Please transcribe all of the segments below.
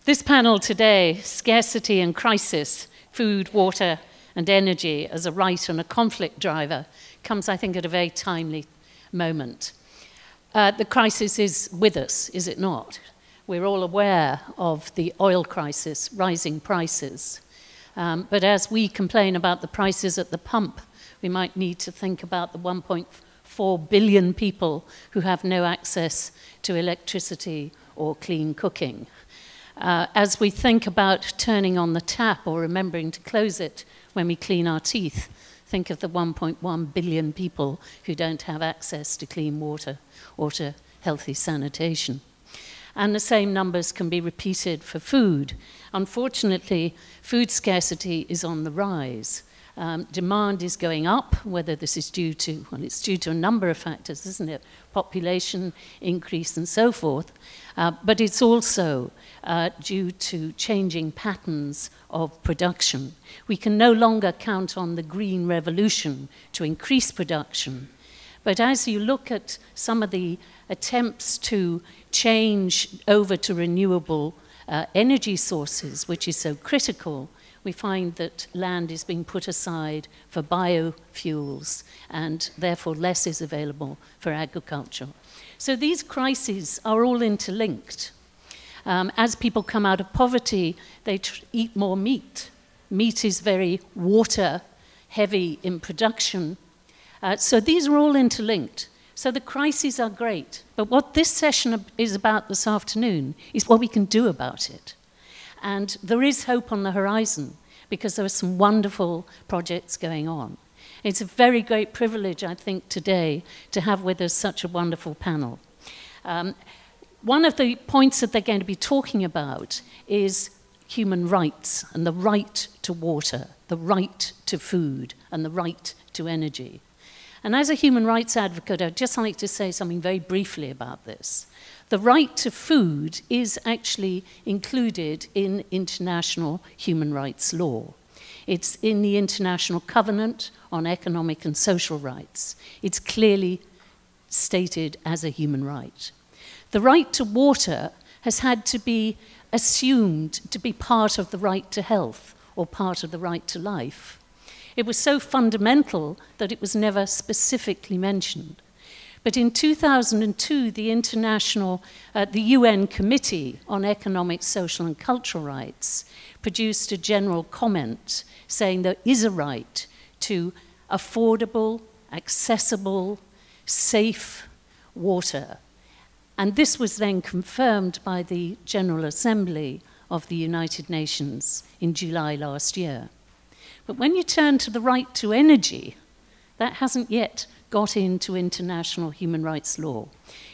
This panel today, Scarcity and Crisis, Food, Water and Energy as a Right and a Conflict Driver, comes, I think, at a very timely moment. The crisis is with us, is it not? We're all aware of the oil crisis, rising prices. But as we complain about the prices at the pump, we might need to think about the 1.4 billion people who have no access to electricity or clean cooking. As we think about turning on the tap or remembering to close it when we clean our teeth, think of the 1.1 billion people who don't have access to clean water or to healthy sanitation. And the same numbers can be repeated for food. Unfortunately, food scarcity is on the rise. Demand is going up, whether this is due to, well, it's due to a number of factors, isn't it? Population increase and so forth. But it's also due to changing patterns of production. We can no longer count on the green revolution to increase production. But as you look at some of the attempts to change over to renewable energy sources, which is so critical, we find that land is being put aside for biofuels, and therefore less is available for agriculture. So these crises are all interlinked. As people come out of poverty, they eat more meat. Meat is very water heavy in production. So these are all interlinked. So the crises are great. But what this session is about this afternoon is what we can do about it. And there is hope on the horizon because there are some wonderful projects going on. It's a very great privilege, I think, today to have with us such a wonderful panel. One of the points that they're going to be talking about is human rights and the right to water, the right to food, and the right to energy. And as a human rights advocate, I'd just like to say something very briefly about this. The right to food is actually included in international human rights law. It's in the International Covenant on Economic and Social Rights. It's clearly stated as a human right. The right to water has had to be assumed to be part of the right to health or part of the right to life. It was so fundamental that it was never specifically mentioned. But in 2002, the UN Committee on Economic, Social and Cultural Rights produced a general comment saying there is a right to affordable, accessible, safe water. And this was then confirmed by the General Assembly of the United Nations in July last year. But when you turn to the right to energy, that hasn't yet got into international human rights law.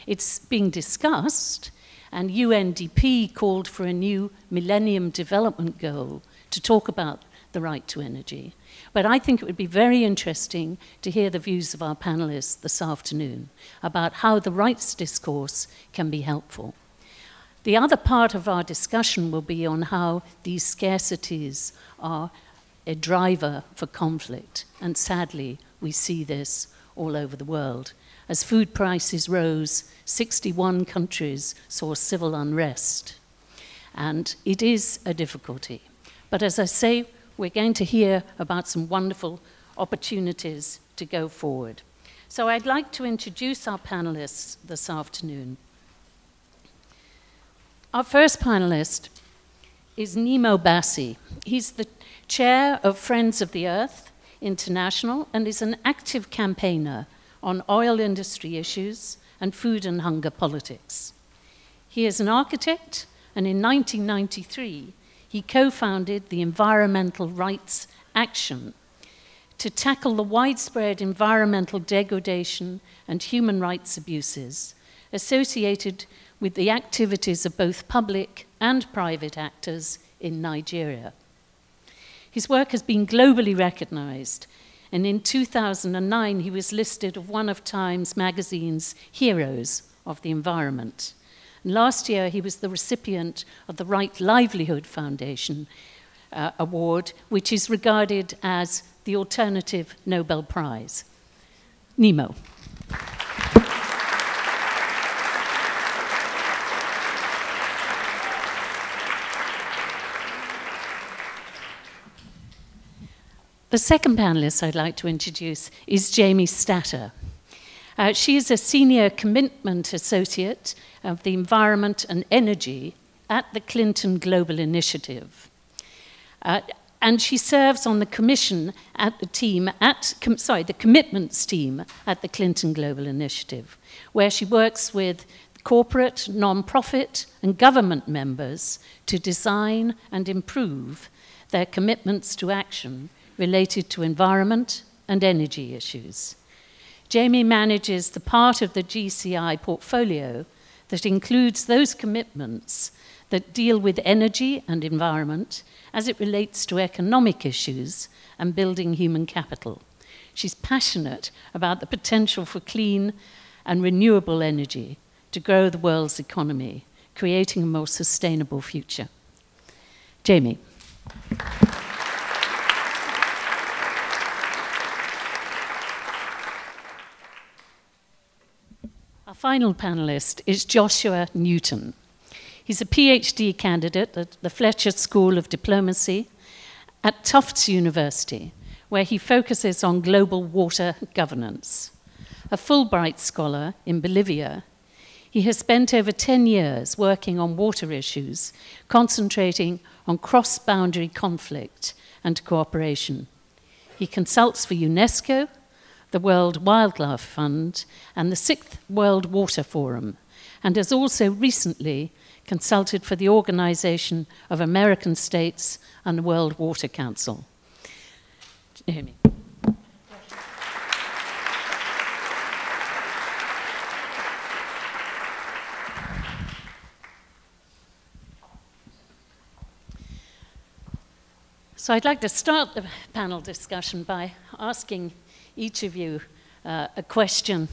It's being discussed, and UNDP called for a new Millennium Development Goal to talk about the right to energy. But I think it would be very interesting to hear the views of our panelists this afternoon about how the rights discourse can be helpful. The other part of our discussion will be on how these scarcities are a driver for conflict, and sadly, we see this all over the world. As food prices rose, 61 countries saw civil unrest. And it is a difficulty. But as I say, we're going to hear about some wonderful opportunities to go forward. So I'd like to introduce our panelists this afternoon. Our first panelist is Nnimmo Bassey. He's the chair of Friends of the Earth International and is an active campaigner on oil industry issues and food and hunger politics. He is an architect, and in 1993, he co-founded the Environmental Rights Action to tackle the widespread environmental degradation and human rights abuses associated with the activities of both public and private actors in Nigeria. His work has been globally recognized, and in 2009 he was listed as one of Times Magazine's Heroes of the Environment. And last year he was the recipient of the Right Livelihood Foundation Award, which is regarded as the alternative Nobel Prize. Nnimmo. The second panelist I'd like to introduce is Jamie Statter. She is a Senior Commitment Associate of the Environment and Energy at the Clinton Global Initiative. And she serves on the commission at the team the commitments team at the Clinton Global Initiative, where she works with corporate, non-profit, and government members to design and improve their commitments to action related to environment and energy issues. Jamie manages the part of the GCI portfolio that includes those commitments that deal with energy and environment as it relates to economic issues and building human capital. She's passionate about the potential for clean and renewable energy to grow the world's economy, creating a more sustainable future. Jamie. Our final panelist is Joshua Newton. He's a PhD candidate at the Fletcher School of Diplomacy at Tufts University, where he focuses on global water governance. A Fulbright scholar in Bolivia, he has spent over 10 years working on water issues, concentrating on cross-boundary conflict and cooperation. He consults for UNESCO, the World Wildlife Fund, and the 6th World Water Forum, and has also recently consulted for the Organization of American States and the World Water Council. Jamie. So I'd like to start the panel discussion by asking each of you a question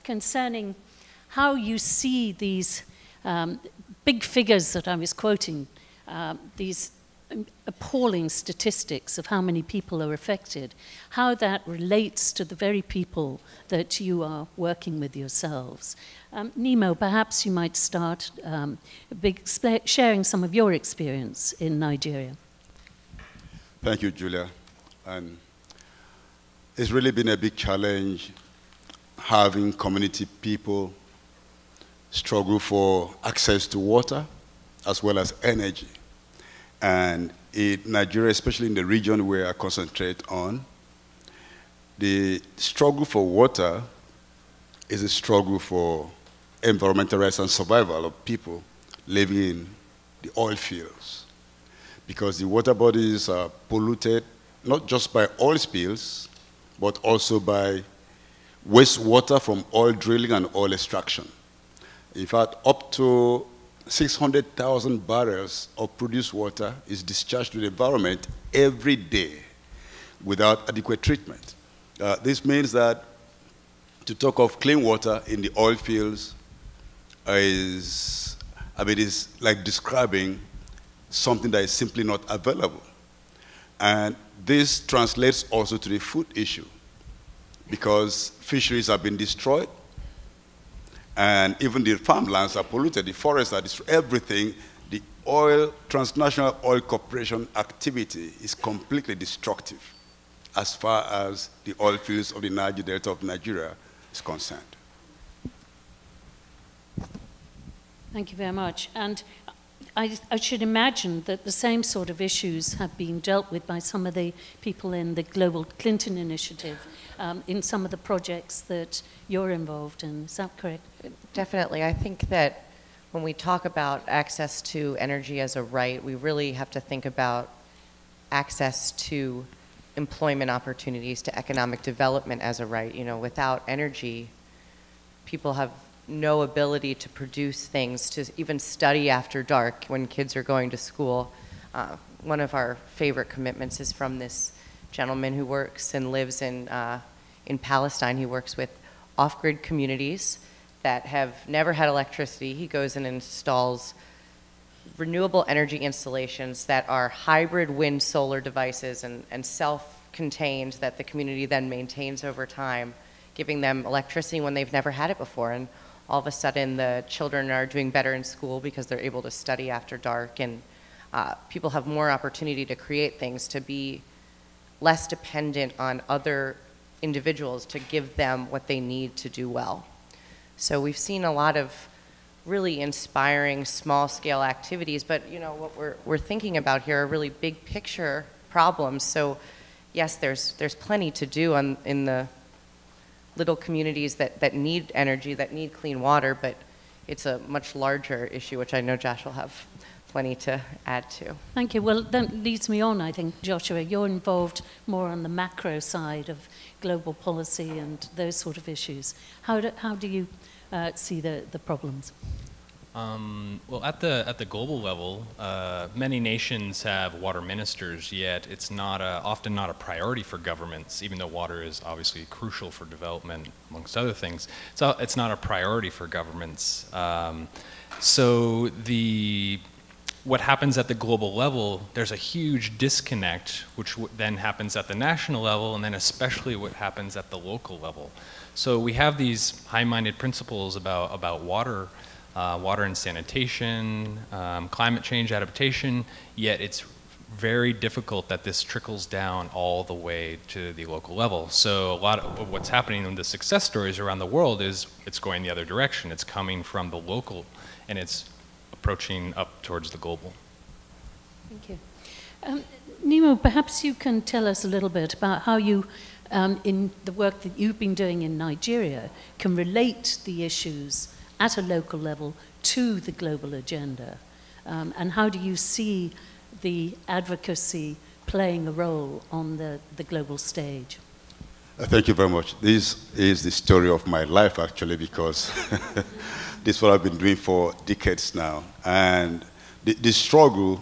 concerning how you see these big figures that I was quoting, these appalling statistics of how many people are affected, how that relates to the very people that you are working with yourselves. Nnimmo, perhaps you might start sharing some of your experience in Nigeria. Thank you, Julia. And it's really been a big challenge having community people struggle for access to water as well as energy. And in Nigeria, especially in the region where I concentrate on, the struggle for water is a struggle for environmental rights and survival of people living in the oil fields. Because the water bodies are polluted not just by oil spills, but also by wastewater from oil drilling and oil extraction. In fact, up to 600,000 barrels of produced water is discharged to the environment every day without adequate treatment. This means that to talk of clean water in the oil fields is like describing something that is simply not available. And this translates also to the food issue, because fisheries have been destroyed, and even the farmlands are polluted, the forests are destroyed, everything. The transnational oil corporation activity is completely destructive as far as the oil fields of the Niger Delta of Nigeria is concerned. Thank you very much. And I should imagine that the same sort of issues have been dealt with by some of the people in the Global Clinton Initiative in some of the projects that you're involved in. Is that correct? Definitely. I think that when we talk about access to energy as a right, we really have to think about access to employment opportunities, to economic development as a right. You know, without energy, people have no ability to produce things, to even study after dark when kids are going to school. One of our favorite commitments is from this gentleman who works and lives in Palestine. He works with off-grid communities that have never had electricity. He goes and installs renewable energy installations that are hybrid wind solar devices and self-contained that the community then maintains over time, giving them electricity when they've never had it before. And all of a sudden, the children are doing better in school because they're able to study after dark, and people have more opportunity to create things, to be less dependent on other individuals to give them what they need to do well. So we've seen a lot of really inspiring small-scale activities, but you know what we're thinking about here are really big picture problems. So yes, there's plenty to do in the little communities that need energy, that need clean water, but it's a much larger issue, which I know Josh will have plenty to add to. Thank you. Well, that leads me on, I think, Joshua. You're involved more on the macro side of global policy and those sort of issues. How do you see the problems? Well, at the global level, many nations have water ministers, yet it's often not a priority for governments, even though water is obviously crucial for development, amongst other things. So it's not a priority for governments. So what happens at the global level, there's a huge disconnect, which then happens at the national level, and then especially what happens at the local level. So we have these high-minded principles about water, water and sanitation, climate change adaptation, yet it's very difficult that this trickles down all the way to the local level. So a lot of what's happening in the success stories around the world is it's going the other direction. It's coming from the local, and it's approaching up towards the global. Thank you. Nnimmo, perhaps you can tell us a little bit about how you, in the work that you've been doing in Nigeria, can relate the issues at a local level to the global agenda. And how do you see the advocacy playing a role on the global stage? Thank you very much. This is the story of my life, actually, because this is what I've been doing for decades now. And the struggle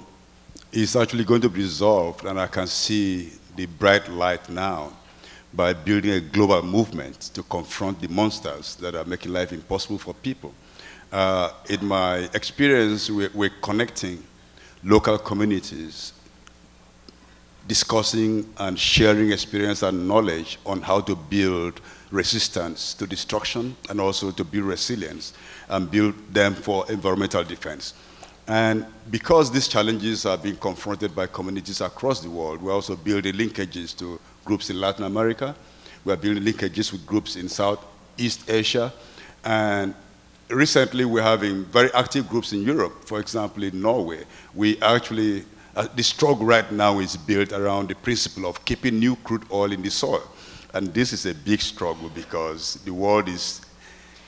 is actually going to be resolved, and I can see the bright light now by building a global movement to confront the monsters that are making life impossible for people. In my experience, we're connecting local communities, discussing and sharing experience and knowledge on how to build resistance to destruction and also to build resilience and build them for environmental defense. And because these challenges are being confronted by communities across the world, we're also building linkages to groups in Latin America. We're building linkages with groups in Southeast Asia. And recently, we're having very active groups in Europe. For example, in Norway, we actually, the struggle right now is built around the principle of keeping new crude oil in the soil. And this is a big struggle because the world is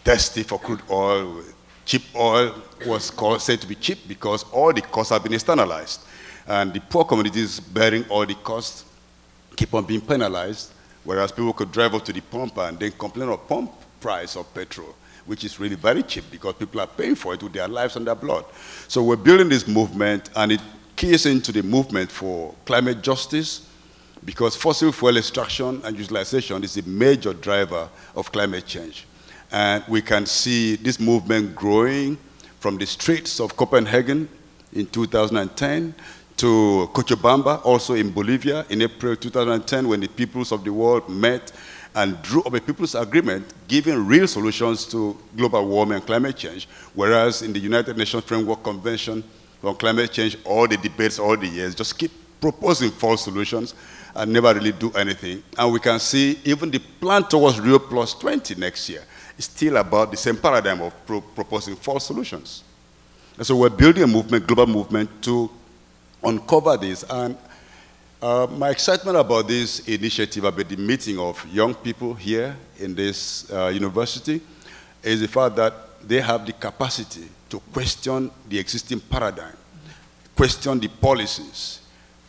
thirsty for crude oil. Cheap oil was said to be cheap because all the costs have been externalized. And the poor communities bearing all the costs keep on being penalized, whereas people could drive up to the pump and then complain of pump price of petrol, which is really very cheap because people are paying for it with their lives and their blood. So we're building this movement, and it keys into the movement for climate justice, because fossil fuel extraction and utilization is a major driver of climate change. And we can see this movement growing from the streets of Copenhagen in 2010 to Cochabamba, also in Bolivia, in April 2010, when the peoples of the world met and drew up a people's agreement giving real solutions to global warming and climate change, whereas in the United Nations Framework Convention on Climate Change, all the debates all the years just keep proposing false solutions and never really do anything. And we can see even the plan towards Rio Plus 20 next year is still about the same paradigm of proposing false solutions. And so we're building a movement, global movement, to uncover this. And my excitement about this initiative, about the meeting of young people here in this university, is the fact that they have the capacity to question the existing paradigm, question the policies,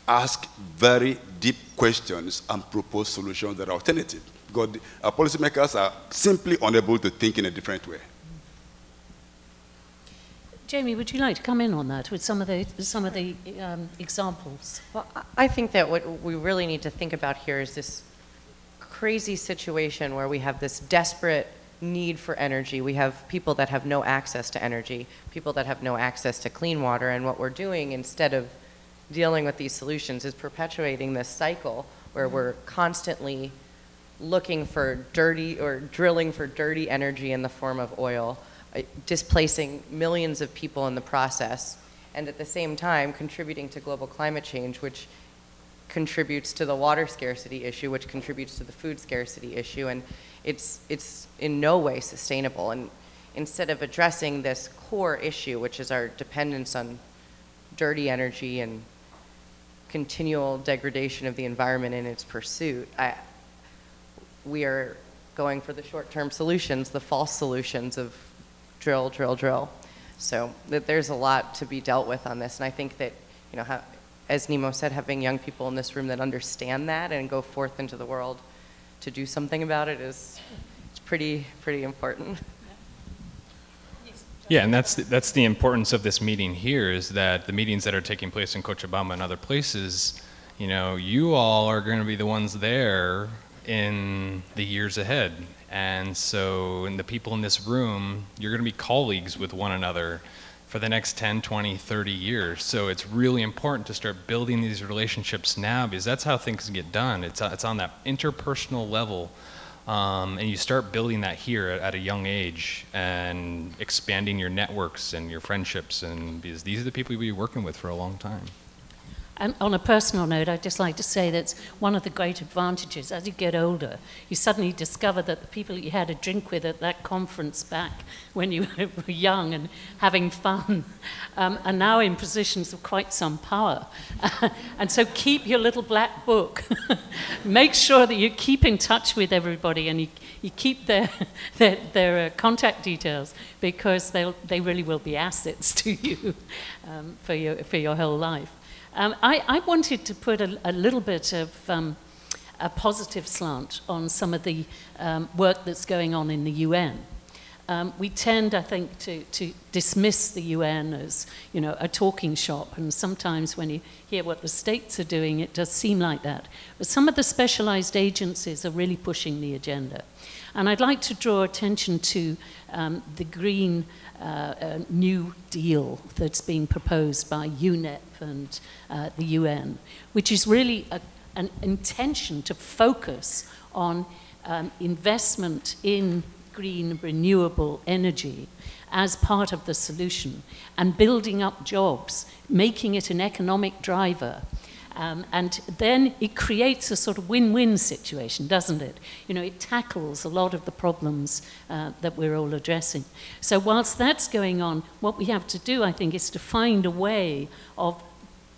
ask very deep questions, and propose solutions that are alternative. Because our policymakers are simply unable to think in a different way. Jamie, would you like to come in on that with some of the examples? Well, I think that what we really need to think about here is this crazy situation where we have this desperate need for energy. We have people that have no access to energy, people that have no access to clean water, and what we're doing instead of dealing with these solutions is perpetuating this cycle where we're constantly looking for dirty or drilling for dirty energy in the form of oil, displacing millions of people in the process, and at the same time contributing to global climate change, which contributes to the water scarcity issue, which contributes to the food scarcity issue, and it's in no way sustainable. And instead of addressing this core issue, which is our dependence on dirty energy and continual degradation of the environment in its pursuit, we are going for the short-term solutions, the false solutions of drill, drill, drill. So there's a lot to be dealt with on this, and I think that, you know, as Nnimmo said, having young people in this room that understand that and go forth into the world to do something about it it's pretty important. Yeah, and that's the importance of this meeting here, is that the meetings that are taking place in Cochabamba and other places, you know, you all are going to be the ones there in the years ahead. And so, and the people in this room, you're going to be colleagues with one another for the next 10, 20, 30 years. So it's really important to start building these relationships now, because that's how things get done. It's on that interpersonal level. And you start building that here at a young age and expanding your networks and your friendships, and because these are the people you'll be working with for a long time. And on a personal note, I'd just like to say that's one of the great advantages. As you get older, you suddenly discover that the people you had a drink with at that conference back when you were young and having fun are now in positions of quite some power. And so keep your little black book. Make sure that you keep in touch with everybody and you keep their contact details, because they really will be assets to you for your whole life. I wanted to put a little bit of a positive slant on some of the work that's going on in the UN. We tend, I think, to dismiss the UN as, you know, a talking shop, and sometimes when you hear what the states are doing, it does seem like that. But some of the specialized agencies are really pushing the agenda. And I'd like to draw attention to the Green New Deal that's being proposed by UNEP and the UN, which is really an intention to focus on investment in green renewable energy as part of the solution, and building up jobs, making it an economic driver. And then it creates a sort of win-win situation, doesn't it? You know, it tackles a lot of the problems that we're all addressing. So whilst that's going on, what we have to do, I think, is to find a way of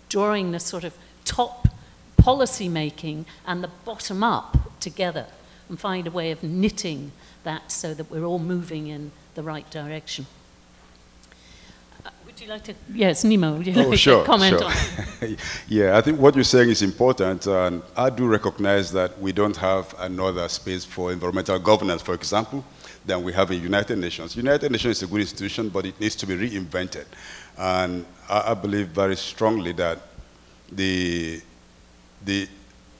drawing the sort of top policy making and the bottom up together, and find a way of knitting that so that we're all moving in the right direction. Would you like to, yes, Nnimmo, would you like to comment on it? Yeah, I think what you're saying is important, and I do recognize that we don't have another space for environmental governance, for example, than we have in United Nations. United Nations is a good institution, but it needs to be reinvented. And I believe very strongly that the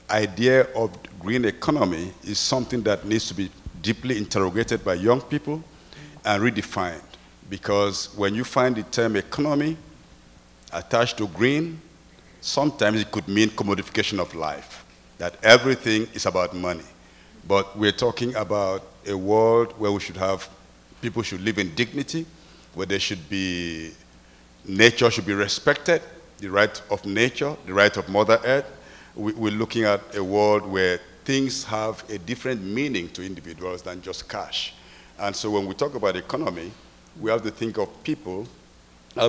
idea of green economy is something that needs to be deeply interrogated by young people and redefined. Because when you find the term economy attached to green, sometimes it could mean commodification of life, that everything is about money. But we're talking about a world where we should have, people should live in dignity, where there should be, nature should be respected, the right of nature, the right of Mother Earth. We're looking at a world where things have a different meaning to individuals than just cash. And so when we talk about economy, we have to think of people,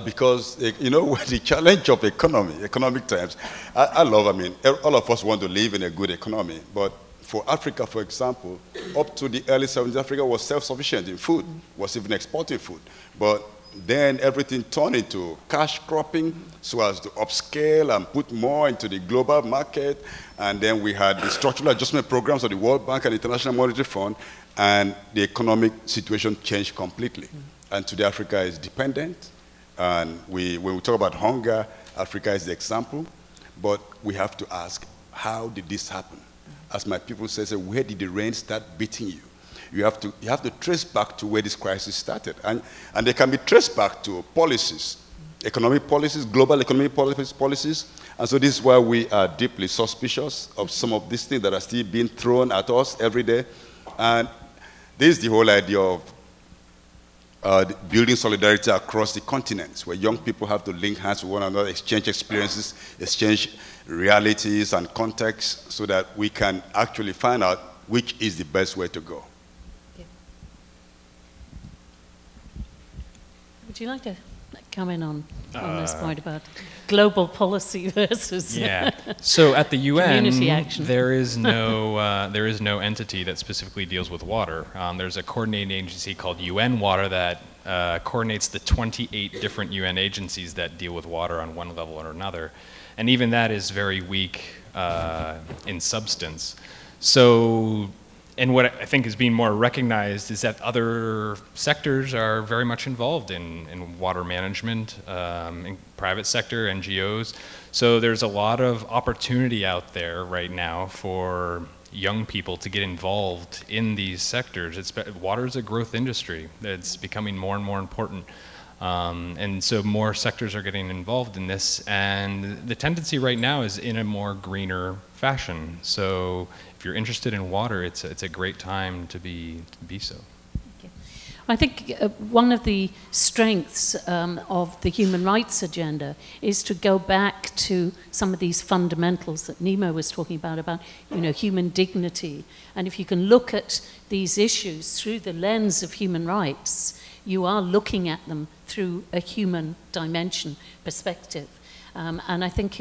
because, you know, the challenge of economic times, I mean, all of us want to live in a good economy, but for Africa, for example, up to the early 70s, Africa was self-sufficient in food, was even exporting food. But then everything turned into cash cropping so as to upscale and put more into the global market. And then we had the structural adjustment programs of the World Bank and International Monetary Fund, and the economic situation changed completely. And today Africa is dependent. And when we talk about hunger, Africa is the example. But we have to ask, how did this happen? As my people say, where did the rain start beating you? You have to trace back to where this crisis started. And they can be traced back to policies, economic policies, global economic policies. And so this is why we are deeply suspicious of some of these things that are still being thrown at us every day. And this is the whole idea of building solidarity across the continents, where young people have to link hands with one another, exchange experiences, exchange realities and contexts, so that we can actually find out which is the best way to go. Yeah. Would you like to comment on this point about global policy versus yeah? So at the UN, community action? there is no entity that specifically deals with water. There's a coordinating agency called UN Water that coordinates the 28 different UN agencies that deal with water on one level or another, and even that is very weak in substance. So, and what I think is being more recognized is that other sectors are very much involved in water management, in private sector, NGOs. So there's a lot of opportunity out there right now for young people to get involved in these sectors. Water is a growth industry. It's becoming more and more important. And so more sectors are getting involved in this, and the tendency right now is in a more greener fashion. So if you're interested in water, it's a great time to be so. Okay. I think one of the strengths of the human rights agenda is to go back to some of these fundamentals that Nnimmo was talking about human dignity. And if you can look at these issues through the lens of human rights, you are looking at them through a human dimension perspective. And I think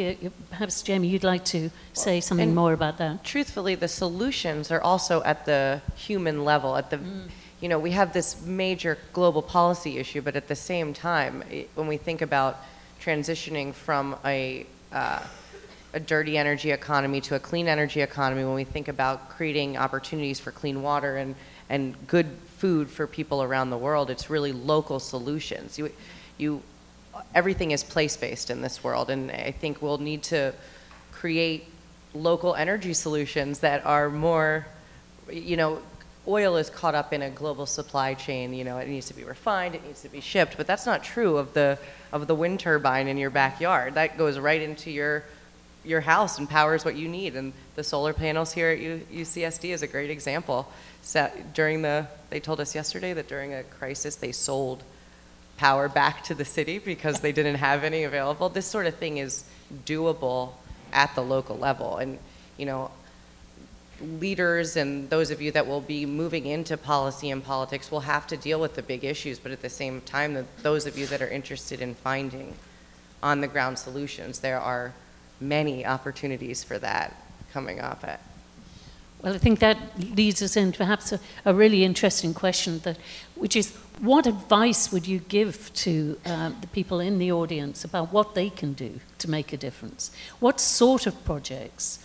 perhaps, Jamie, you'd like to say something more about that. Truthfully, the solutions are also at the human level. At the, we have this major global policy issue, but at the same time, when we think about transitioning from a dirty energy economy to a clean energy economy, when we think about creating opportunities for clean water and good food for people around the world, it's really local solutions. Everything is place-based in this world, and I think we'll need to create local energy solutions that are more, oil is caught up in a global supply chain. It needs to be refined, it needs to be shipped, but that's not true of the wind turbine in your backyard. That goes right into your house and powers what you need. And the solar panels here at UCSD is a great example. So they told us yesterday that during a crisis they sold power back to the city because they didn't have any available. This sort of thing is doable at the local level. And, leaders and those of you that will be moving into policy and politics will have to deal with the big issues, but at the same time, those of you that are interested in finding on-the-ground solutions, there are many opportunities for that coming up. Well, I think that leads us into perhaps a really interesting question, which is, what advice would you give to the people in the audience about what they can do to make a difference? What sort of projects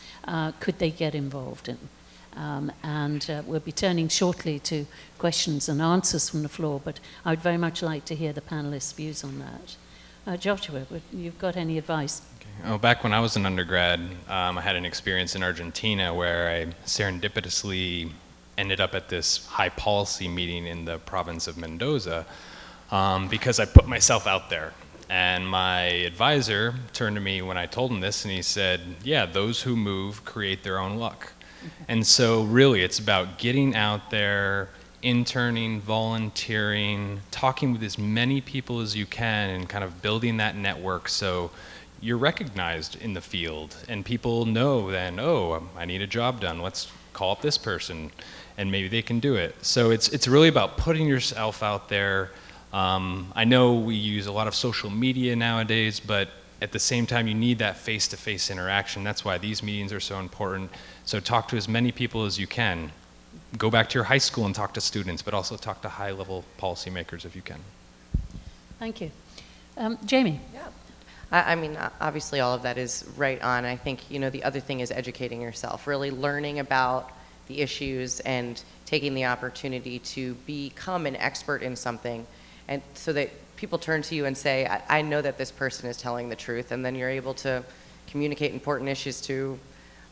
could they get involved in? We'll be turning shortly to questions and answers from the floor, but I would very much like to hear the panelists' views on that. Joshua, you've got any advice? Oh, back when I was an undergrad, I had an experience in Argentina where I serendipitously ended up at this high policy meeting in the province of Mendoza because I put myself out there. And my advisor turned to me when I told him this, and he said, yeah, those who move create their own luck. And so really it's about getting out there, interning, volunteering, talking with as many people as you can, and kind of building that network so you're recognized in the field, and people know then, oh, I need a job done, let's call up this person, and maybe they can do it. So it's really about putting yourself out there. I know we use a lot of social media nowadays, but at the same time, you need that face-to-face interaction. That's why these meetings are so important. So talk to as many people as you can. Go back to your high school and talk to students, but also talk to high-level policymakers if you can. Thank you. Jamie? Yeah. I mean, obviously all of that is right on. I think, the other thing is educating yourself, really learning about the issues and taking the opportunity to become an expert in something, and so that people turn to you and say, I know that this person is telling the truth, and then you're able to communicate important issues to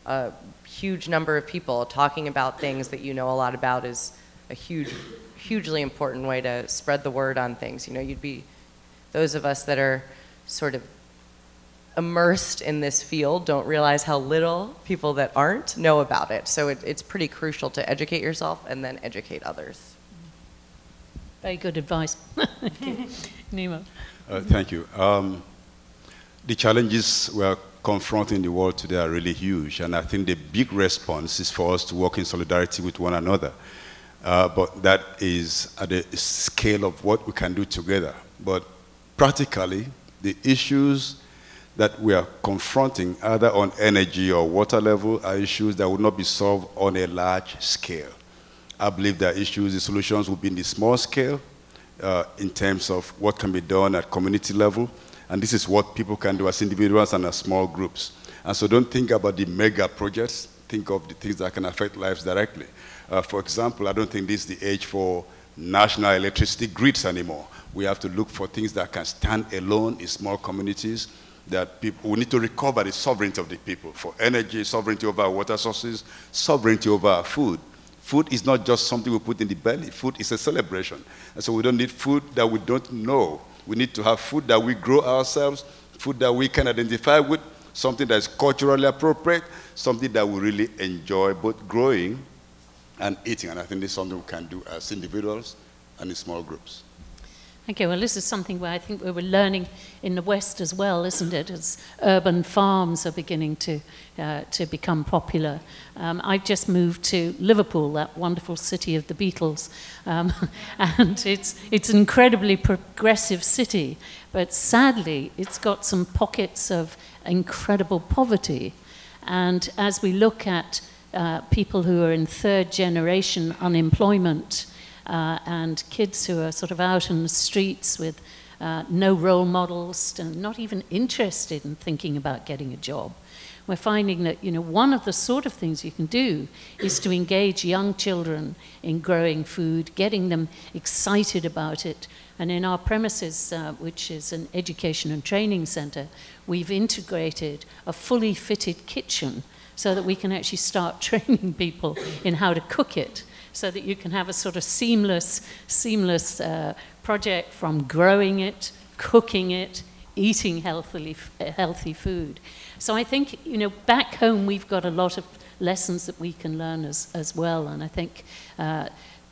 a huge number of people. Talking about things that you know a lot about is a hugely important way to spread the word on things. Those of us that are sort of immersed in this field don't realize how little people that aren't know about it. So it's pretty crucial to educate yourself and then educate others. Very good advice. Thank you. Nnimmo. Thank you. The challenges we're confronting in the world today are really huge, and I think the big response is for us to work in solidarity with one another. But that is at the scale of what we can do together. But practically, the issues that we are confronting, either on energy or water level, are issues that would not be solved on a large scale. I believe that issues, the solutions will be in the small scale, in terms of what can be done at community level. And this is what people can do as individuals and as small groups. And so don't think about the mega projects. Think of the things that can affect lives directly. For example, I don't think this is the age for national electricity grids anymore. We have to look for things that can stand alone in small communities, that we need to recover the sovereignty of the people for energy, sovereignty over our water sources, sovereignty over our food. Food is not just something we put in the belly. Food is a celebration. And so we don't need food that we don't know. We need to have food that we grow ourselves, food that we can identify with, something that is culturally appropriate, something that we really enjoy both growing and eating. And I think this is something we can do as individuals and in small groups. Okay, well, this is something where I think we were learning in the West as well, isn't it? As urban farms are beginning to become popular. I've just moved to Liverpool, that wonderful city of the Beatles, and it's an incredibly progressive city, but sadly, it's got some pockets of incredible poverty. And as we look at people who are in third-generation unemployment, and kids who are sort of out in the streets with no role models and not even interested in thinking about getting a job. We're finding that, you know, one of the sort of things you can do is to engage young children in growing food, getting them excited about it. And in our premises, which is an education and training center, we've integrated a fully fitted kitchen so that we can actually start training people in how to cook it, so that you can have a sort of seamless project from growing it, cooking it, eating healthy food. So I think, you know, back home we've got a lot of lessons that we can learn as well. And I think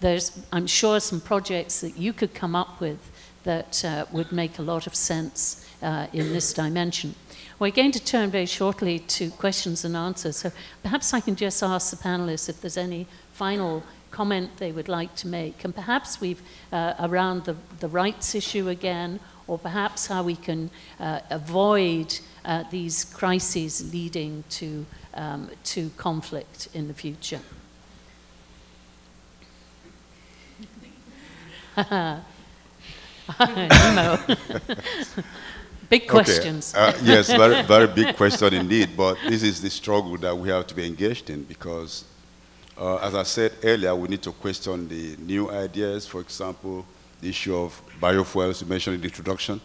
there's, I'm sure, some projects that you could come up with that would make a lot of sense in this dimension. We're going to turn very shortly to questions and answers. So perhaps I can just ask the panelists if there's any final comment they would like to make, and perhaps we've around the rights issue again, or perhaps how we can avoid these crises leading to conflict in the future. Nnimmo. Big questions. Okay. Yes, very, very big question indeed, but this is the struggle that we have to be engaged in, because as I said earlier, we need to question the new ideas. For example, the issue of biofuels, you mentioned in the introduction.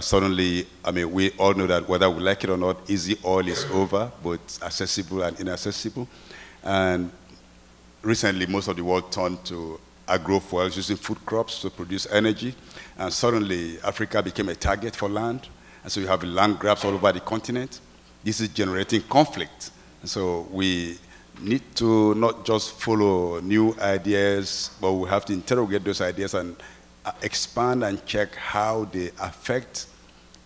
Suddenly, I mean, we all know that whether we like it or not, easy oil is over, both accessible and inaccessible. And recently, most of the world turned to agrofuels, using food crops to produce energy. And suddenly, Africa became a target for land. And so you have land grabs all over the continent. This is generating conflict. And so we need to not just follow new ideas, but we have to interrogate those ideas and expand and check how they affect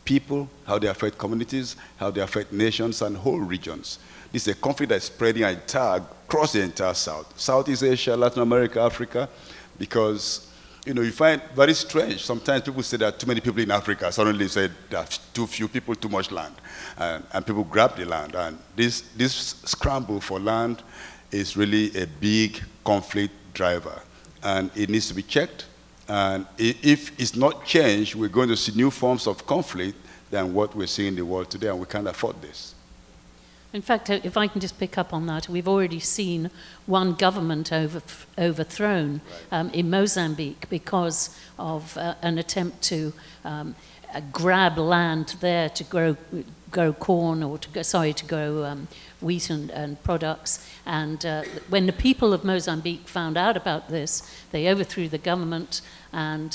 people, how they affect communities, how they affect nations and whole regions. This is a conflict that is spreading across the entire South, Southeast Asia, Latin America, Africa, because, you know, you find very strange. Sometimes people say there are too many people in Africa. Suddenly say there are too few people, too much land. And people grab the land. And this scramble for land is really a big conflict driver. And it needs to be checked. And if it's not changed, we're going to see new forms of conflict than what we're seeing in the world today, and we can't afford this. In fact, if I can just pick up on that, we've already seen one government overthrown in Mozambique because of an attempt to grab land there to grow corn, or to grow wheat and products. And when the people of Mozambique found out about this, they overthrew the government, and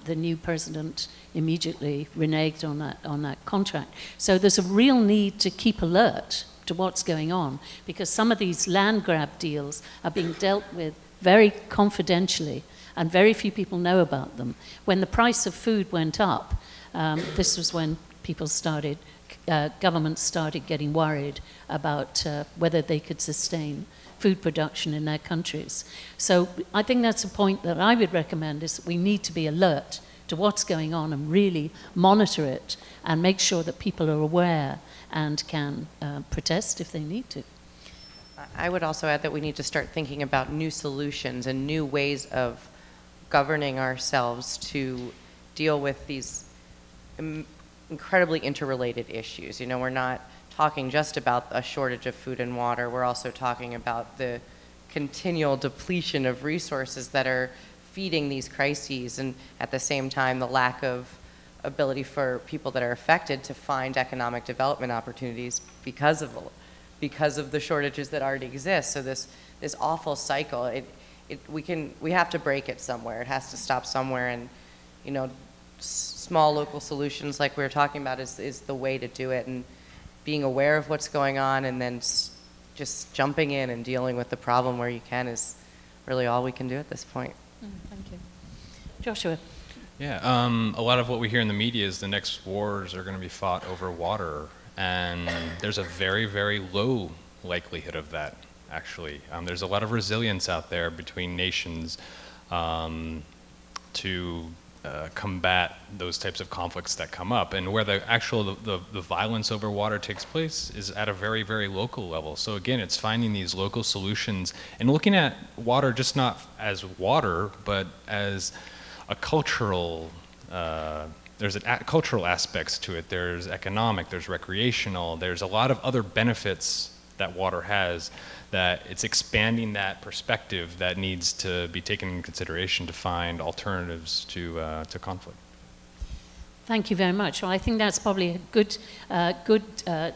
the new president immediately reneged on that contract. So there's a real need to keep alert to what's going on, because some of these land grab deals are being dealt with very confidentially, and very few people know about them. When the price of food went up, this was when people started, governments started getting worried about whether they could sustain food production in their countries. So I think that's a point that I would recommend, is that we need to be alert to what's going on and really monitor it and make sure that people are aware and can protest if they need to. I would also add that we need to start thinking about new solutions and new ways of governing ourselves to deal with these incredibly interrelated issues. You know, we're not talking just about a shortage of food and water. We're also talking about the continual depletion of resources that are feeding these crises, and at the same time the lack of ability for people that are affected to find economic development opportunities because of the shortages that already exist. So this awful cycle, we have to break it somewhere. It has to stop somewhere, and you know, small local solutions like we were talking about is the way to do it, and being aware of what's going on and then just jumping in and dealing with the problem where you can is really all we can do at this point. Thank you. Joshua. Yeah, a lot of what we hear in the media is the next wars are going to be fought over water, and there's a very, very low likelihood of that, actually. There's a lot of resilience out there between nations to combat those types of conflicts that come up, and where the violence over water takes place is at a very, very local level. So again, it's finding these local solutions and looking at water just not as water, but as a cultural, there's cultural aspects to it. There's economic, there's recreational, there's a lot of other benefits that water has, that it's expanding that perspective that needs to be taken into consideration to find alternatives to conflict. Thank you very much. Well, I think that's probably a good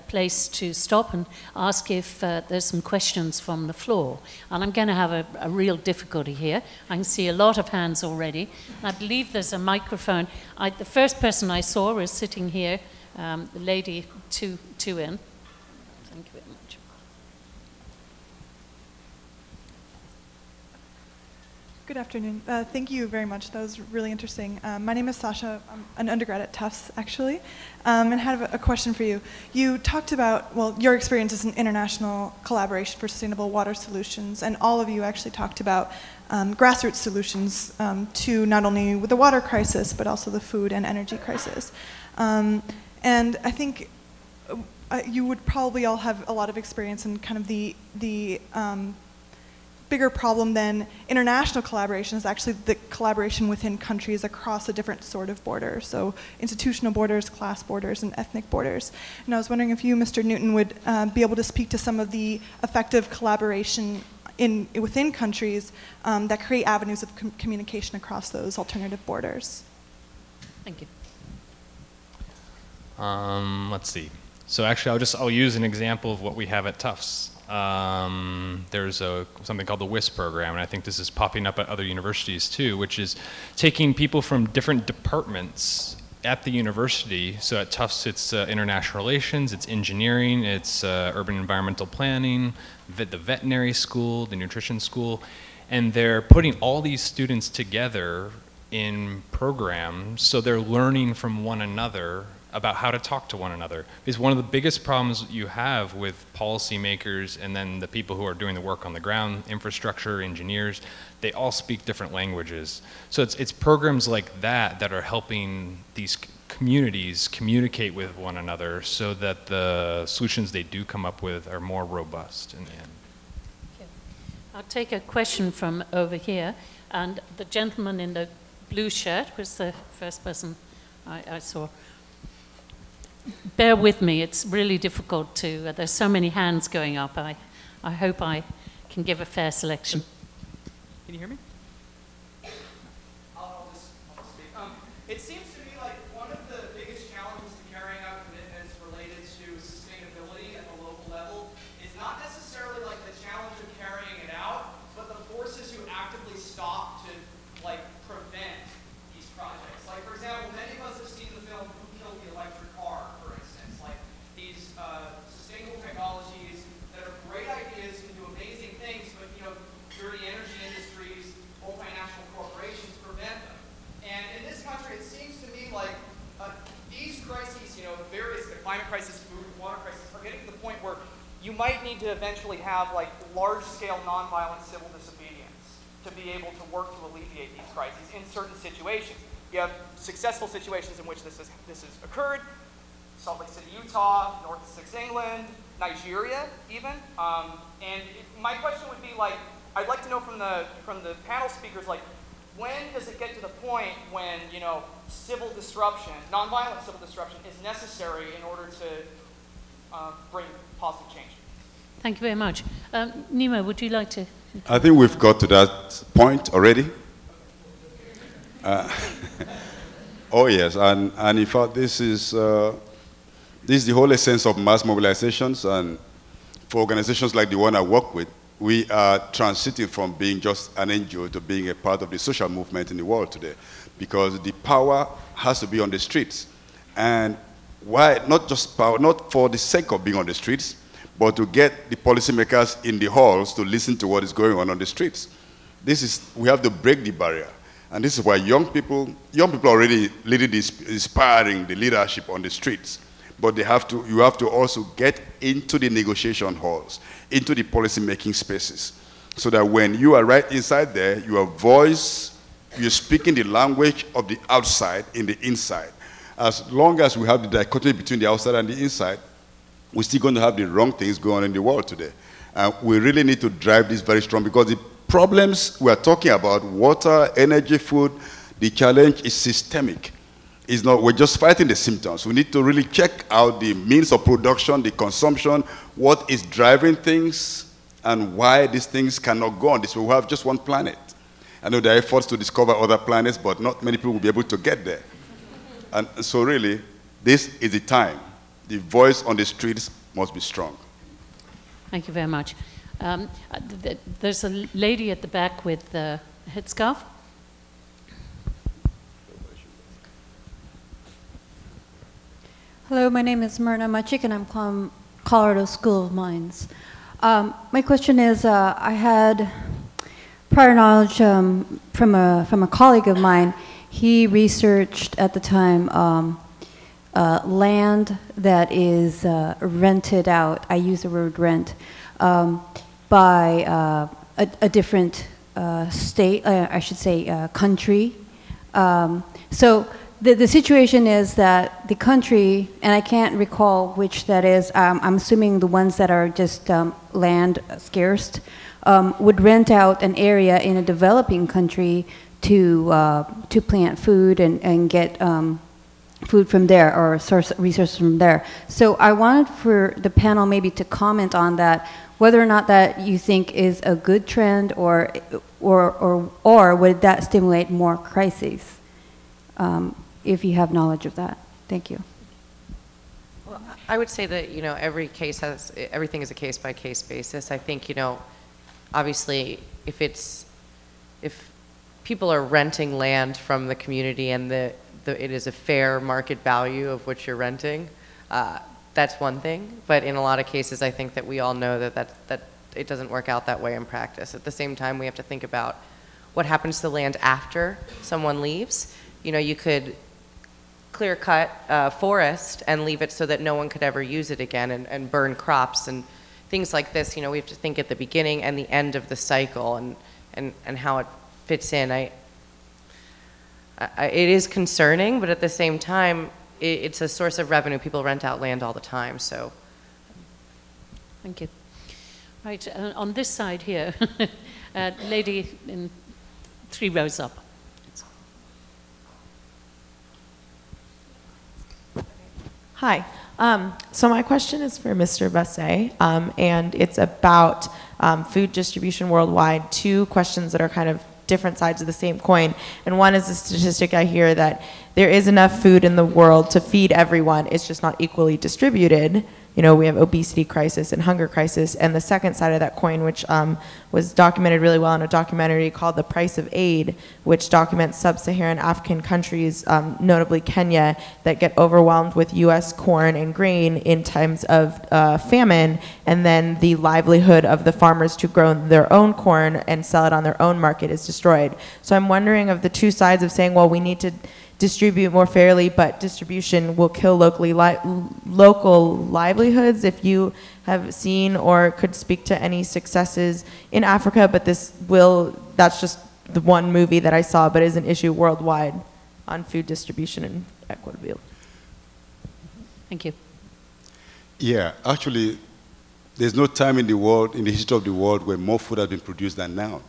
place to stop and ask if there's some questions from the floor. And I'm going to have a real difficulty here. I can see a lot of hands already. I believe there's a microphone. The first person I saw was sitting here, the lady two in. Thank you very much. Good afternoon. Thank you very much. That was really interesting. My name is Sasha. I'm an undergrad at Tufts, actually, and had a question for you. You talked about, well, your experience as an international collaboration for sustainable water solutions, and all of you actually talked about grassroots solutions to not only with the water crisis, but also the food and energy crisis. And I think you would probably all have a lot of experience in kind of the bigger problem than international collaboration is actually the collaboration within countries across a different sort of border. So institutional borders, class borders, and ethnic borders. And I was wondering if you, Mr. Newton, would be able to speak to some of the effective collaboration within countries that create avenues of communication across those alternative borders. Thank you. Let's see. So actually, I'll use an example of what we have at Tufts. There's something called the WISP program, and I think this is popping up at other universities too, which is taking people from different departments at the university. So at Tufts, it's international relations, it's engineering, it's urban environmental planning, the veterinary school, the nutrition school, and they're putting all these students together in programs, so they're learning from one another about how to talk to one another. Because one of the biggest problems you have with policymakers and then the people who are doing the work on the ground, infrastructure, engineers, they all speak different languages. So it's programs like that that are helping these communities communicate with one another so that the solutions they do come up with are more robust in the end. Okay. I'll take a question from over here, and the gentleman in the blue shirt was the first person I saw. Bear with me, it's really difficult to, there's so many hands going up. I hope I can give a fair selection. Can you hear me? I'll just speak. It seems to me like one of the biggest challenges to carrying out commitments related to sustainability at the local level is not necessarily like the challenge of carrying it out, but the forces who actively stop to like prevent these projects. Like for example, many of us have seen the film Who Killed the Electric Car, for instance. Like these sustainable technologies that are great ideas, can do amazing things, but you know, dirty energy industries, multinational corporations food and water crisis are getting to the point where you might need to eventually have like large-scale nonviolent civil disobedience to be able to work to alleviate these crises in certain situations. You have successful situations in which this has occurred: Salt Lake City, Utah, North 6 England, Nigeria, even. My question would be like, I'd like to know from the panel speakers, like, when does it get to the point when, you know, civil disruption, nonviolent civil disruption, is necessary in order to bring positive change? Thank you very much. Nnimmo, would you like to? I think we've got to that point already. Oh yes, and in fact this is the whole essence of mass mobilizations, and for organizations like the one I work with, we are transiting from being just an NGO to being a part of the social movement in the world today, because the power has to be on the streets. And why? Not just power, not for the sake of being on the streets, but to get the policymakers in the halls to listen to what is going on the streets. We have to break the barrier. And this is why young people are already leading inspiring the leadership on the streets. But you have to also get into the negotiation halls, into the policy-making spaces, so that when you are right inside there, your voice, you're speaking the language of the outside in the inside. As long as we have the dichotomy between the outside and the inside, we're still going to have the wrong things going on in the world today. And we really need to drive this very strong, because the problems we are talking about, water, energy, food, the challenge is systemic. It's not, we're just fighting the symptoms. We need to really check out the means of production, the consumption, what is driving things, and why these things cannot go on this way. We have just one planet. I know there are efforts to discover other planets, but not many people will be able to get there. And so really, this is the time. The voice on the streets must be strong. Thank you very much. There's a lady at the back with the headscarf. Hello, my name is Myrna Machik, and I'm from Colorado School of Mines. My question is, I had prior knowledge from a colleague of mine. He researched at the time land that is rented out, I use the word rent, by a different state, I should say country. So the situation is that the country, and I can't recall which that is, I'm assuming the ones that are just land scarce, would rent out an area in a developing country to plant food and get food from there, or source resources from there. So I wanted for the panel maybe to comment on that, whether or not that you think is a good trend, or would that stimulate more crises, if you have knowledge of that. Thank you. Well, I would say that, you know, everything is a case-by-case basis. I think, you know, obviously if people are renting land from the community and it is a fair market value of what you're renting, that's one thing. But in a lot of cases, I think that we all know that it doesn't work out that way in practice. At the same time, we have to think about what happens to the land after someone leaves. You know, you could clear-cut forest and leave it so that no one could ever use it again, and burn crops and things like this. You know, we have to think at the beginning and the end of the cycle, and how it fits in. It is concerning, but at the same time, it's a source of revenue. People rent out land all the time, so. Thank you. Right, on this side here, lady in 3 rows up. Hi. So my question is for Mr. Bassey, and it's about food distribution worldwide. 2 questions that are kind of different sides of the same coin. And one is the statistic I hear that there is enough food in the world to feed everyone. It's just not equally distributed. You know, we have obesity crisis and hunger crisis. And the second side of that coin, which was documented really well in a documentary called The Price of Aid, which documents sub-Saharan African countries, notably Kenya, that get overwhelmed with US corn and grain in times of famine, and then the livelihood of the farmers to grow their own corn and sell it on their own market is destroyed. So I'm wondering of the 2 sides of saying, well, we need to distribute more fairly, but distribution will kill local livelihoods. If you have seen or could speak to any successes in Africa, but that's just the one movie that I saw, but is an issue worldwide on food distribution and equitability. Thank you. Yeah, actually, there's no time in the world, in the history of the world, where more food has been produced than now.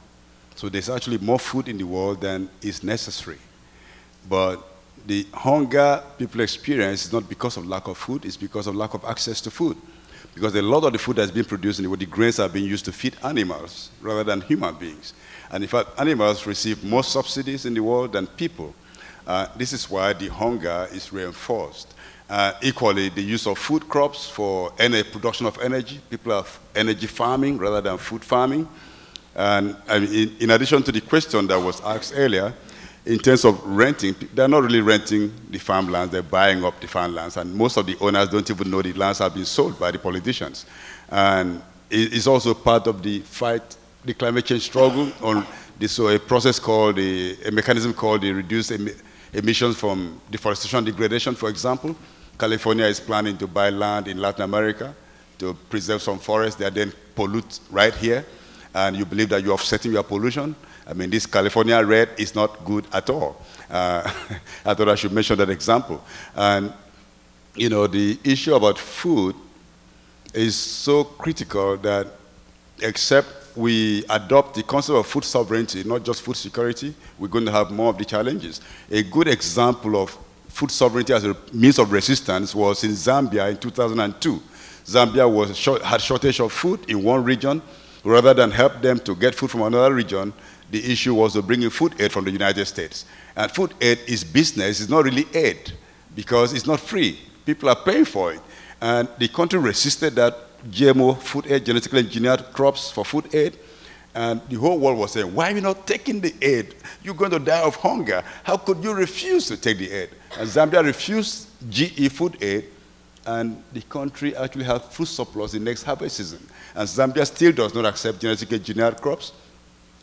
So there's actually more food in the world than is necessary. But the hunger people experience is not because of lack of food, it's because of lack of access to food. Because a lot of the food that's being produced in the world, the grains are being used to feed animals rather than human beings. And in fact, animals receive more subsidies in the world than people. This is why the hunger is reinforced. Equally, the use of food crops for production of energy. People have energy farming rather than food farming. And I mean, in addition to the question that was asked earlier, in terms of renting, they're not really renting the farmlands, they're buying up the farmlands, and most of the owners don't even know the lands have been sold by the politicians. And it's also part of the fight, the climate change struggle on this a process called, a mechanism called the reduced emissions from deforestation and degradation, for example. California is planning to buy land in Latin America to preserve some forests that then pollute right here, and you believe that you're offsetting your pollution. I mean, this California red is not good at all. I thought I should mention that example. And, you know, the issue about food is so critical that except we adopt the concept of food sovereignty, not just food security, we're going to have more of the challenges. A good example of food sovereignty as a means of resistance was in Zambia in 2002. Zambia had shortage of food in one region. Rather than help them to get food from another region, the issue was to bring in food aid from the United States. And food aid is business, it's not really aid, because it's not free. People are paying for it. And the country resisted that GMO food aid, genetically engineered crops for food aid. And the whole world was saying, why are you not taking the aid? You're going to die of hunger. How could you refuse to take the aid? And Zambia refused GE food aid, and the country actually had food surplus in next harvest season. And Zambia still does not accept genetically engineered crops.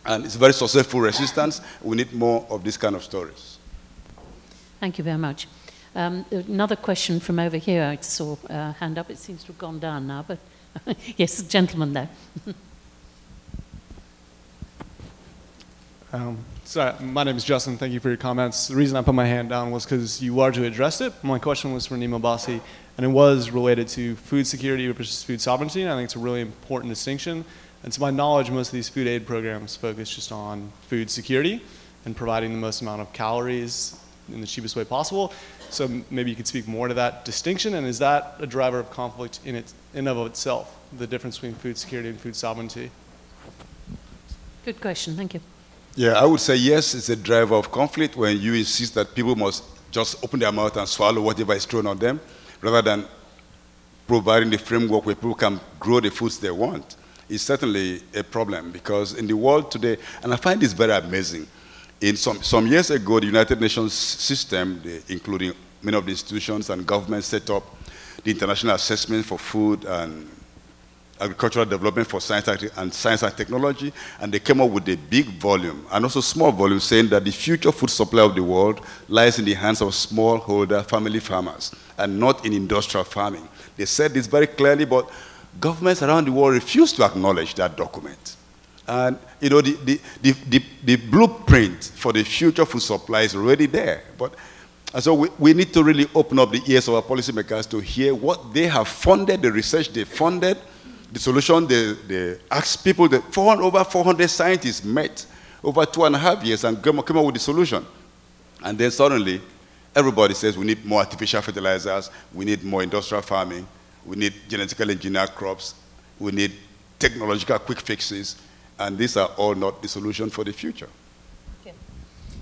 And it's very successful resistance. We need more of this kind of stories. Thank you very much. Another question from over here. I saw a hand up. It seems to have gone down now, but yes, the gentleman there. So my name is Justin. Thank you for your comments. The reason I put my hand down was because you largely addressed it. My question was for Nnimmo Bassey, and it was related to food security versus food sovereignty. And I think it's a really important distinction. And to my knowledge, most of these food aid programs focus just on food security and providing the most amount of calories in the cheapest way possible. So maybe you could speak more to that distinction. And is that a driver of conflict in and of itself, the difference between food security and food sovereignty? Good question. Thank you. Yeah, I would say yes, it's a driver of conflict when you insist that people must just open their mouth and swallow whatever is thrown on them, rather than providing the framework where people can grow the foods they want. It's certainly a problem, because in the world today, and I find this very amazing, in some years ago, the United Nations system, including many of the institutions and governments, set up the International Assessment for Food and Agricultural Development for Science and Technology, and they came up with a big volume, and also small volume, saying that the future food supply of the world lies in the hands of smallholder family farmers, and not in industrial farming. They said this very clearly, but governments around the world refuse to acknowledge that document. And you know, the blueprint for the future food supply is already there. And so we need to really open up the ears of our policymakers to hear what they have funded, the research they funded, the solution they asked people. Over 400 scientists met over 2.5 years and came up with the solution. And then suddenly, everybody says we need more artificial fertilizers, we need more industrial farming, we need genetically engineered crops, we need technological quick fixes, and these are all not the solution for the future. Okay.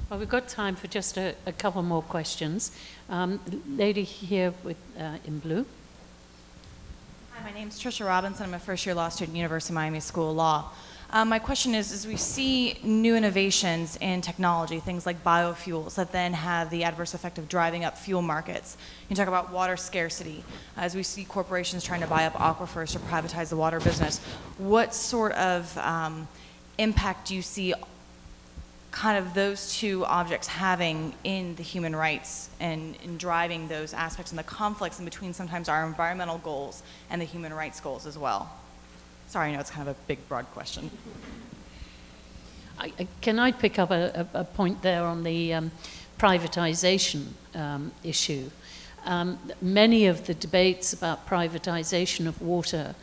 Well, we've got time for just a couple more questions. Lady here in blue. Hi, my name is Trisha Robinson. I'm a first-year law student at University of Miami School of Law. My question is, as we see new innovations in technology, things like biofuels that then have the adverse effect of driving up fuel markets. You talk about water scarcity. As we see corporations trying to buy up aquifers to privatize the water business, what sort of impact do you see kind of those two objects having in the human rights and in driving those aspects and the conflicts in between sometimes our environmental goals and the human rights goals as well? Sorry, I know it's kind of a big, broad question. Can I pick up a point there on the privatization issue? Many of the debates about privatization of water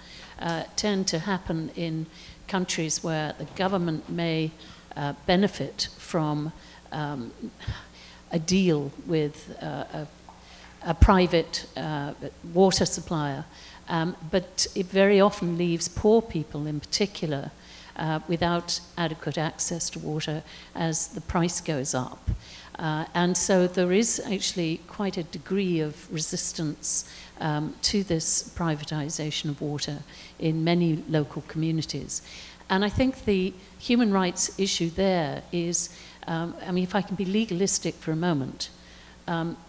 tend to happen in countries where the government may benefit from a deal with a private water supplier, but it very often leaves poor people in particular without adequate access to water as the price goes up. And so there is actually quite a degree of resistance to this privatization of water in many local communities. And I think the human rights issue there is, I mean, if I can be legalistic for a moment,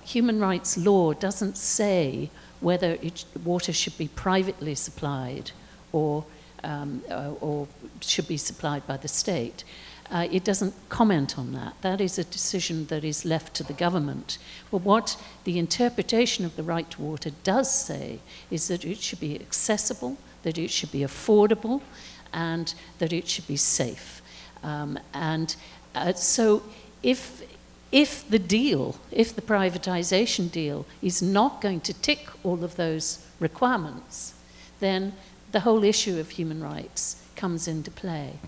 human rights law doesn't say whether water should be privately supplied or should be supplied by the state. It doesn't comment on that. That is a decision that is left to the government. But what the interpretation of the right to water does say is that it should be accessible, that it should be affordable, and that it should be safe. So if the deal, if the privatization deal is not going to tick all of those requirements, then the whole issue of human rights comes into play.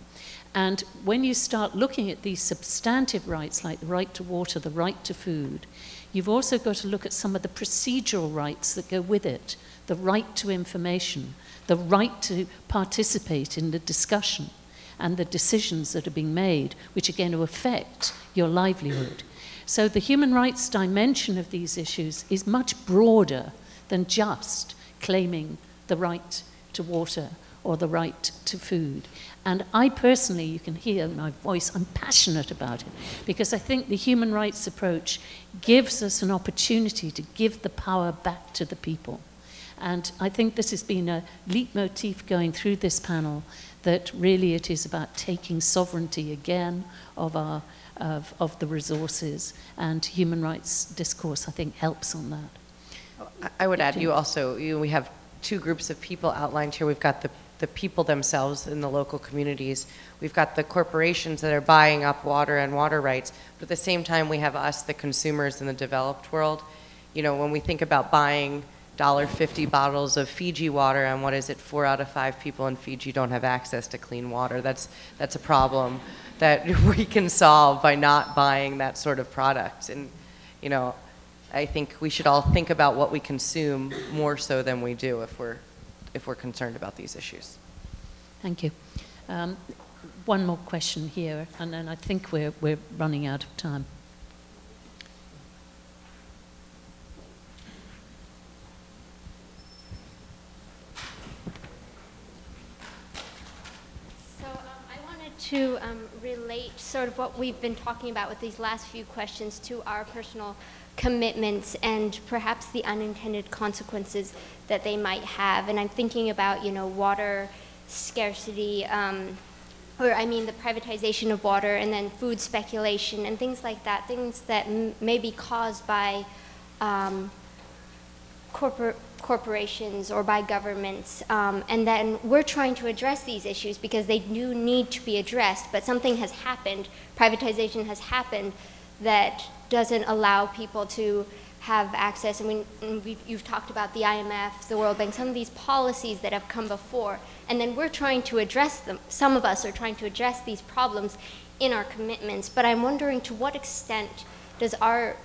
And when you start looking at these substantive rights, like the right to water, the right to food, you've also got to look at some of the procedural rights that go with it, the right to information, the right to participate in the discussion and the decisions that are being made, which are going to affect your livelihood. So the human rights dimension of these issues is much broader than just claiming the right to water or the right to food. And I personally, you can hear my voice, I'm passionate about it, because I think the human rights approach gives us an opportunity to give the power back to the people. And I think this has been a leitmotif going through this panel, that really it is about taking sovereignty again of the resources, and human rights discourse, I think, helps on that. I would add, we have two groups of people outlined here. We've got the people themselves in the local communities. We've got the corporations that are buying up water and water rights. But at the same time, we have us, the consumers in the developed world. You know, when we think about buying $1.50 bottles of Fiji water, and what is it, 4 out of 5 people in Fiji don't have access to clean water. That's a problem that we can solve by not buying that sort of product. And, you know, I think we should all think about what we consume more so than we do if we're concerned about these issues. Thank you. One more question here, and then I think we're running out of time. So I wanted to relate sort of what we've been talking about with these last few questions to our personal commitments and perhaps the unintended consequences that they might have. And I'm thinking about, you know, water scarcity, or I mean the privatization of water, and then food speculation and things like that, things that may be caused by corporations or by governments. And then we're trying to address these issues because they do need to be addressed, but something has happened, privatization has happened, that doesn't allow people to have access. And you've talked about the IMF, the World Bank, some of these policies that have come before, and then we're trying to address them. Some of us are trying to address these problems in our commitments, but I'm wondering to what extent does our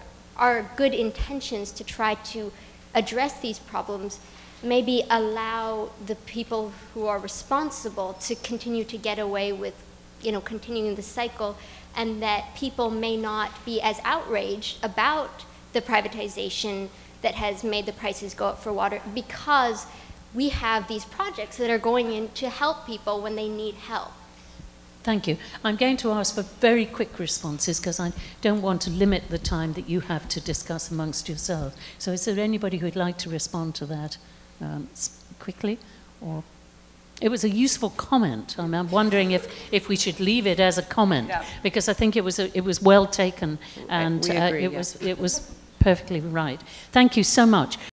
good intentions to try to address these problems maybe allow the people who are responsible to continue to get away with, you know, continuing the cycle, and that people may not be as outraged about the privatization that has made the prices go up for water, because we have these projects that are going in to help people when they need help. Thank you. I'm going to ask for very quick responses because I don't want to limit the time that you have to discuss amongst yourselves. So is there anybody who'd like to respond to that quickly? Or it was a useful comment. I'm wondering if we should leave it as a comment, because I think it was well taken, and we agree, it was perfectly right. Thank you so much.